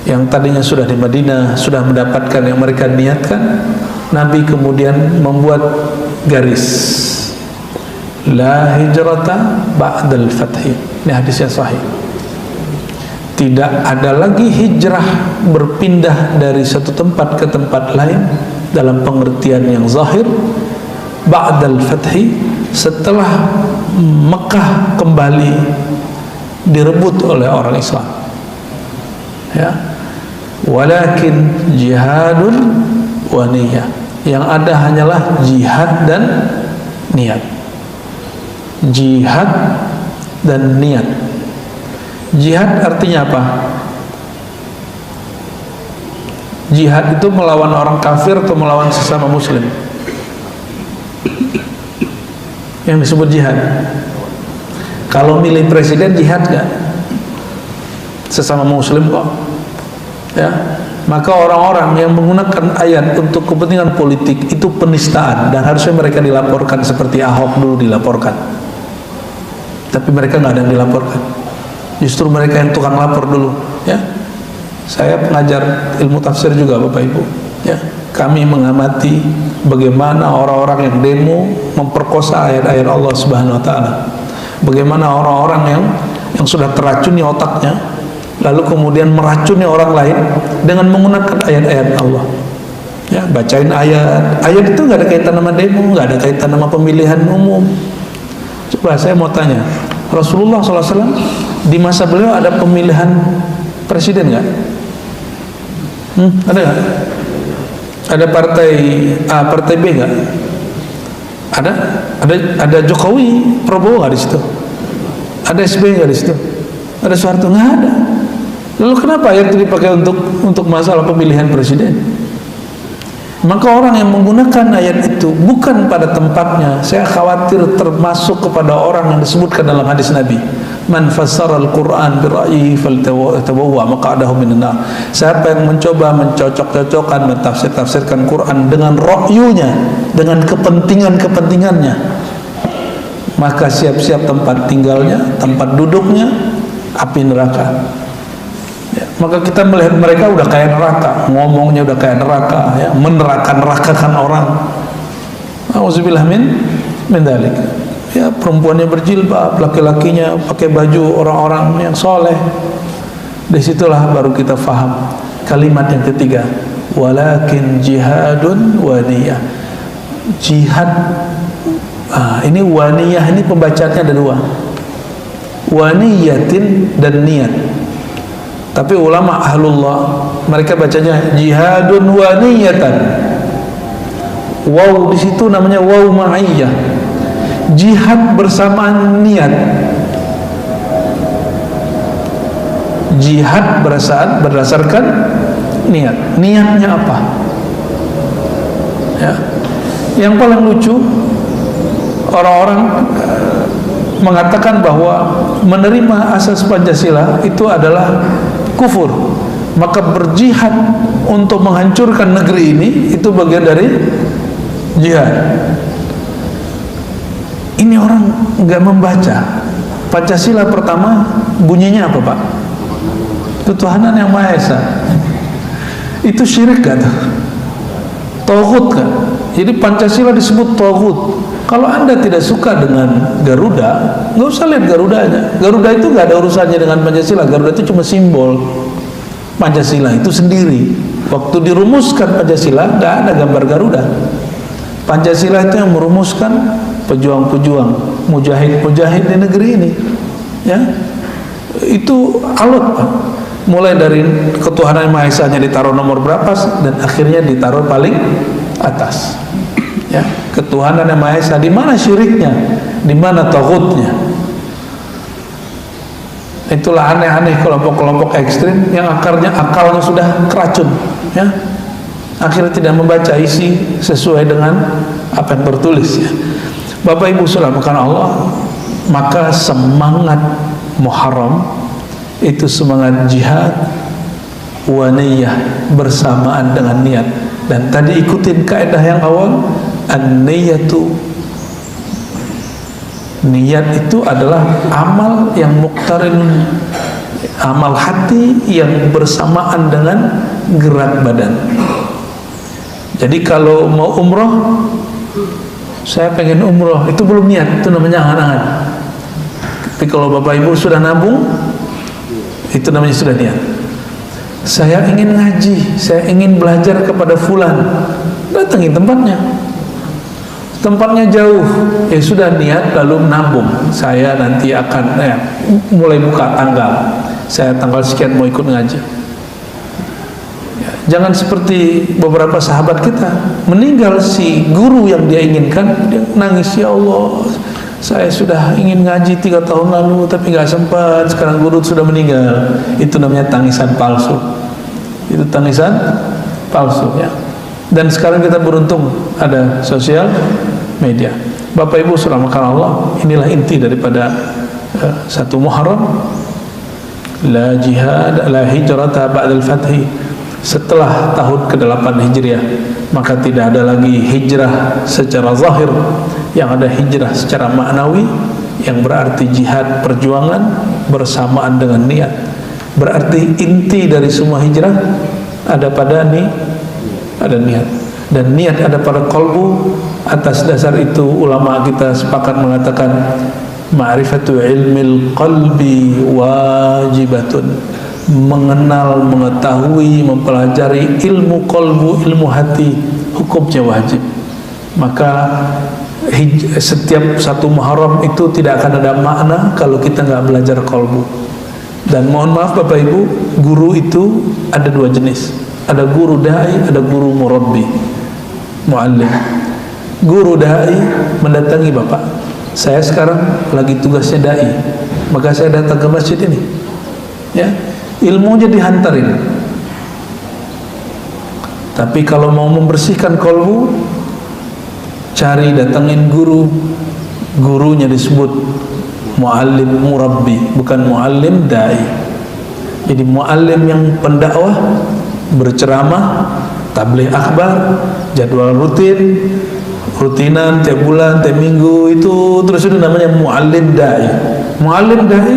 yang tadinya sudah di Madinah sudah mendapatkan yang mereka niatkan, Nabi kemudian membuat garis la hijrata ba'dal fathi. Ini hadisnya sahih. Tidak ada lagi hijrah berpindah dari satu tempat ke tempat lain dalam pengertian yang zahir ba'dal fathi, setelah Mekah kembali direbut oleh orang Islam, ya. Walakin jihadun wa niyah, yang ada hanyalah jihad dan niat. Jihad dan niat. Jihad artinya apa? Jihad itu melawan orang kafir atau melawan sesama muslim? Yang disebut jihad. Kalau milih presiden jihad gak? Sesama muslim kok, ya. Maka orang-orang yang menggunakan ayat untuk kepentingan politik itu penistaan, dan harusnya mereka dilaporkan seperti Ahok dulu dilaporkan. Tapi mereka nggak ada yang dilaporkan. Justru mereka yang tukang lapor dulu, ya. Saya pengajar ilmu tafsir juga, Bapak Ibu, ya. Kami mengamati bagaimana orang-orang yang demo memperkosa ayat-ayat Allah Subhanahu wa taala. Bagaimana orang-orang yang sudah teracuni otaknya lalu kemudian meracuni orang lain dengan menggunakan ayat-ayat Allah, ya. Bacain ayat itu nggak ada kaitan sama demo, nggak ada kaitan sama pemilihan umum. Coba saya mau tanya, Rasulullah SAW di masa beliau ada pemilihan presiden nggak? Ada nggak? Ada partai A, partai B nggak? Ada Jokowi, Prabowo nggak di situ? Ada SBY nggak di situ? Ada Soeharto? Nggak ada. Lalu kenapa ayat itu dipakai untuk masalah pemilihan presiden? Maka orang yang menggunakan ayat itu bukan pada tempatnya. Saya khawatir termasuk kepada orang yang disebutkan dalam hadis Nabi, man fassara al-Quran bira'yihi faltabawwa maq'adahu minan nar. Siapa yang mencoba mencocok-cocokkan, mentafsir-tafsirkan Quran dengan ra'yunya, dengan kepentingannya, maka siap-siap tempat tinggalnya, tempat duduknya api neraka. Ya, maka kita melihat mereka udah kayak neraka, ngomongnya udah kayak neraka, ya, meneraka-nerakakan orang. Auzubillah min dzalik. Ya, perempuannya berjilbab, laki-lakinya pakai baju orang-orang yang soleh. Disitulah baru kita faham kalimat yang ketiga, walakin jihadun wa niyah. Jihad, ini waniyah, ini pembacaannya ada dua, waniyatin dan niat. Tapi ulama ahlullah mereka bacanya jihadun wa niyatan. Waw di situ namanya waw ma'iyah, jihad bersamaan niat. Jihad berdasarkan niat. Niatnya apa? Ya. Yang paling lucu, orang-orang mengatakan bahwa menerima asas Pancasila itu adalah kufur. Maka berjihad untuk menghancurkan negeri ini itu bagian dari jihad. Ini orang nggak membaca Pancasila. Pertama bunyinya apa, Pak? Ketuhanan yang Maha Esa. Itu syirik kan? Tauhid kan? Jadi Pancasila disebut tauhid. Kalau Anda tidak suka dengan Garuda, nggak usah lihat Garudanya. Garuda itu nggak ada urusannya dengan Pancasila. Garuda itu cuma simbol. Pancasila itu sendiri. Waktu dirumuskan Pancasila, nggak ada gambar Garuda. Pancasila itu yang merumuskan pejuang-pejuang, mujahid-mujahid di negeri ini. Ya, itu alot, Pak. Mulai dari ketuhanan Maha Esa-nya ditaruh nomor berapa dan akhirnya ditaruh paling atas. Ya, ketuhanan yang Maha Esa, di mana syiriknya, di mana tauhidnya? Itulah aneh-aneh kelompok-kelompok ekstrim yang akalnya sudah keracun, ya. Akhirnya tidak membaca isi sesuai dengan apa yang tertulis, ya. Bapak Ibu saudarakan Allah, maka semangat Muharram itu semangat jihad wa niyah, bersamaan dengan niat. Dan tadi ikutin kaidah yang awal, an-niyatu, niat itu adalah amal yang muqtarinun, amal hati yang bersamaan dengan gerak badan. Jadi kalau mau umroh, saya pengen umroh, itu belum niat, itu namanya angan-angan. Tapi kalau Bapak Ibu sudah nabung, itu namanya sudah niat. Saya ingin ngaji, saya ingin belajar kepada fulan, datangin tempatnya. tempatnya jauh, ya sudah niat lalu menabung, saya nanti akan mulai buka tanggal, saya tanggal sekian mau ikut ngaji. Ya, jangan seperti beberapa sahabat kita, meninggal si guru yang dia inginkan, dia nangis, ya Allah, saya sudah ingin ngaji 3 tahun lalu tapi gak sempat, sekarang guru sudah meninggal. Itu namanya tangisan palsu. Itu tangisan palsu, ya. Dan sekarang kita beruntung ada sosial media. Bapak Ibu surahkan Allah, inilah inti daripada 1 Muharram. La jihad, la hijrata ba'dal fathi. Setelah tahun ke-8 Hijriah, maka tidak ada lagi hijrah secara zahir, yang ada hijrah secara maknawi, yang berarti jihad, perjuangan bersamaan dengan niat. Berarti inti dari semua hijrah ada pada ada niat, dan niat ada pada qalbu. Atas dasar itu ulama kita sepakat mengatakan ma'rifatu ilmil qalbi wajibatun, mengenal, mengetahui, mempelajari ilmu qalbu, ilmu hati, hukumnya wajib. Maka setiap 1 Muharram itu tidak akan ada makna kalau kita nggak belajar qalbu. Dan mohon maaf Bapak Ibu, guru itu ada 2 jenis. Ada guru da'i, ada guru murabbi, muallim. Guru da'i mendatangi Bapak, saya sekarang lagi tugasnya da'i, maka saya datang ke masjid ini, ya, ilmunya dihantarin. Tapi kalau mau membersihkan kolbu, cari, datangin guru. Gurunya disebut muallim murabbi, bukan muallim da'i. Jadi muallim yang pendakwah, berceramah, tabligh akhbar, jadwal rutinan tiap bulan, tiap minggu, itu terus itu namanya muallim da'i. Muallim da'i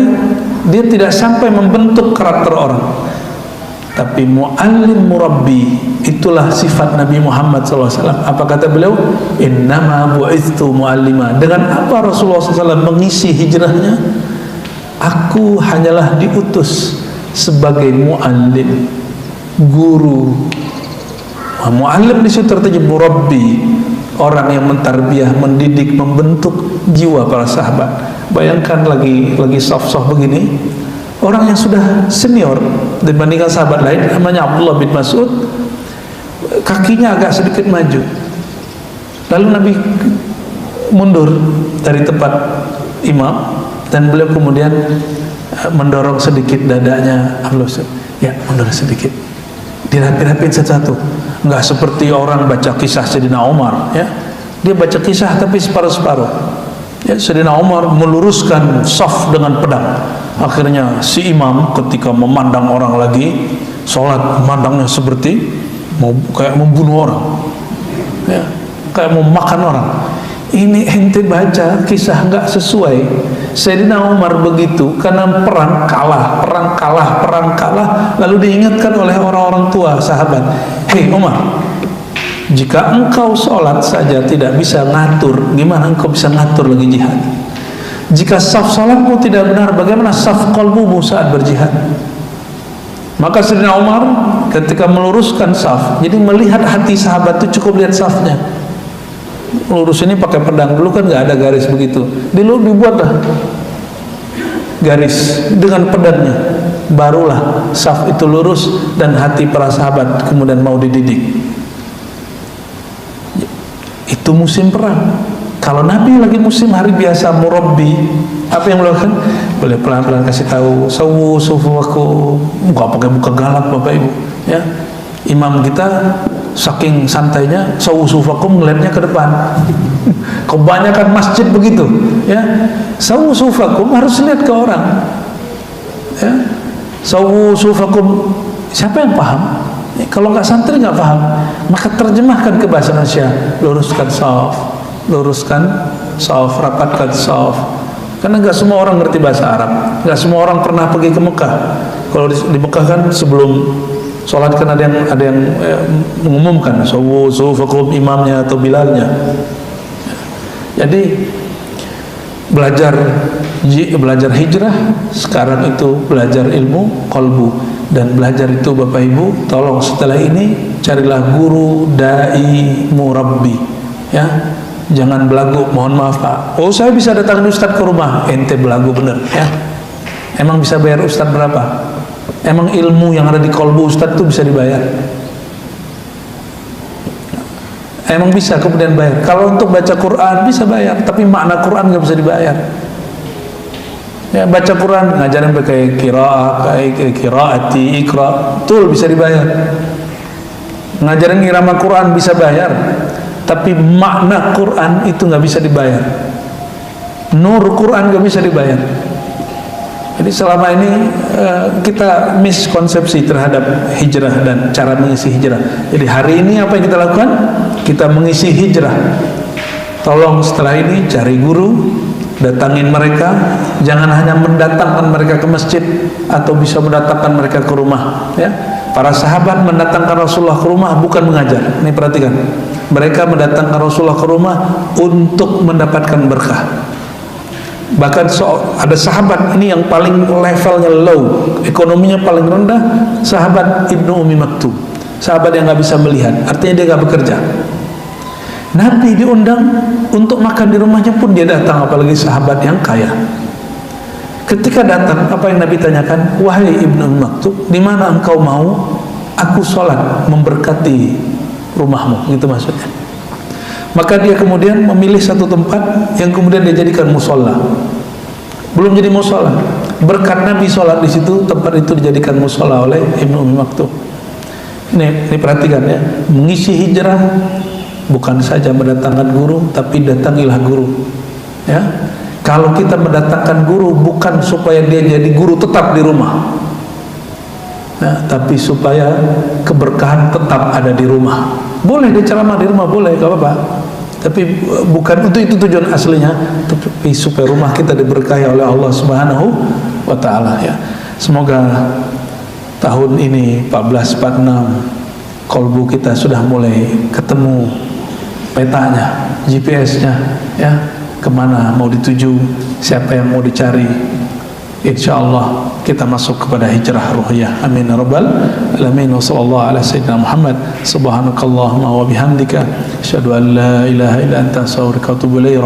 dia tidak sampai membentuk karakter orang, tapi muallim murabbi, itulah sifat Nabi Muhammad SAW. Apa kata beliau? Innama bu'ithtu muallima. Dengan apa Rasulullah SAW mengisi hijrahnya? Aku hanyalah diutus sebagai muallim, guru. Muallim di situ artinya murabbi, orang yang mentarbiyah, mendidik, membentuk jiwa para sahabat. Bayangkan lagi soft-soft begini, orang yang sudah senior dibandingkan sahabat lain, namanya Abdullah bin Mas'ud, kakinya agak sedikit maju, lalu Nabi mundur dari tempat imam, dan beliau kemudian mendorong sedikit dadanya Abdullah, ya mundur sedikit, dirapi-rapin satu-satu. Nggak seperti orang baca kisah Sayyidina Umar, ya, dia baca kisah tapi separuh-separuh. Ya, Sayyidina Umar meluruskan saf dengan pedang. Akhirnya si imam ketika memandang orang lagi sholat, memandangnya seperti kayak membunuh orang, ya, kayak mau makan orang. Ini ente baca kisah nggak sesuai. Sayyidina Umar begitu karena perang kalah, lalu diingatkan oleh orang-orang tua sahabat, hei Umar, jika engkau sholat saja tidak bisa ngatur, gimana engkau bisa ngatur lagi jihad? Jika saf sholatmu tidak benar, bagaimana saf qalbumu saat berjihad? Maka Sayyidina Umar ketika meluruskan saf, jadi melihat hati sahabat itu cukup lihat safnya. Lurus ini pakai pedang, dulu kan nggak ada garis begitu, dibuatlah garis dengan pedangnya, barulah saf itu lurus dan hati para sahabat kemudian mau dididik. Itu musim perang. Kalau Nabi lagi musim hari biasa murabbi, apa yang melakukan? Boleh pelan-pelan kasih tahu, sawu sufuwakum, nggak pakai muka galak Bapak Ibu, ya. Imam kita saking santainya, sawu sufuwakum ngeliatnya ke depan. Kebanyakan masjid begitu, ya. Sawu sufuwakum harus lihat ke orang, ya. Sawu sufuwakum, siapa yang paham? Ya, kalau nggak santri nggak paham, maka terjemahkan ke bahasa Indonesia. Luruskan saf, rapatkan saf. Karena nggak semua orang ngerti bahasa Arab, nggak semua orang pernah pergi ke Mekah. Kalau di Mekah kan sebelum sholat kan ada yang mengumumkan sufukum imamnya atau bilalnya. Jadi belajar hijrah sekarang itu belajar ilmu qalbu, dan belajar itu Bapak Ibu tolong setelah ini carilah guru da'i murabbi, ya, Jangan belagu, mohon maaf Pak. Oh, saya bisa datang Ustadz ke rumah. Ente belagu bener ya. Emang bisa bayar Ustadz berapa? Emang ilmu yang ada di kolbu Ustadz itu bisa dibayar? Emang bisa kemudian bayar? Kalau untuk baca Quran bisa bayar, tapi makna Quran nggak bisa dibayar. Ya, baca Quran, ngajarin pakai qiraati, ikra, betul bisa dibayar. Ngajarin irama Quran bisa bayar, tapi makna Quran itu nggak bisa dibayar. Nur Quran nggak bisa dibayar. Jadi selama ini kita miskonsepsi terhadap hijrah dan cara mengisi hijrah. Jadi hari ini apa yang kita lakukan? Kita mengisi hijrah. Tolong setelah ini cari guru, datangin mereka. Jangan hanya mendatangkan mereka ke masjid atau bisa mendatangkan mereka ke rumah. Ya, para sahabat mendatangkan Rasulullah ke rumah bukan mengajar. Ini perhatikan. Mereka mendatangkan Rasulullah ke rumah untuk mendapatkan berkah. Bahkan ada sahabat ini yang paling levelnya low, ekonominya paling rendah, sahabat Ibnu Ummi Maktum, sahabat yang nggak bisa melihat, artinya dia nggak bekerja. Nabi diundang untuk makan di rumahnya pun dia datang, apalagi sahabat yang kaya. Ketika datang, apa yang Nabi tanyakan? Wahai Ibnu Ummi Maktum, di mana engkau mau aku sholat memberkati rumahmu? Gitu maksudnya. Maka dia kemudian memilih satu tempat yang kemudian dia jadikan musola. Belum jadi musola, berkat Nabi sholat di situ, tempat itu dijadikan musola oleh Ibnu Ummi Maktum. Ini perhatikan ya, mengisi hijrah bukan saja mendatangkan guru, tapi datangilah guru. Ya, kalau kita mendatangkan guru bukan supaya dia jadi guru tetap di rumah, ya, tapi supaya keberkahan tetap ada di rumah. Boleh dia ceramah di rumah, boleh, gak apa-apa. Tapi bukan untuk itu tujuan aslinya, tapi supaya rumah kita diberkahi oleh Allah Subhanahu wa Ta'ala ya. Semoga tahun ini 1446 kolbu kita sudah mulai ketemu petanya, GPS-nya ya, kemana mau dituju, siapa yang mau dicari. InsyaAllah kita masuk kepada hijrah ruhiyah. Amin ya rabbal alamin. Wa sallallahu ala sayyidina Muhammad. Subhanakallahumma wa bihamdika asyhadu an la ilaha illa anta astaghfiruka wa atubu ilaik.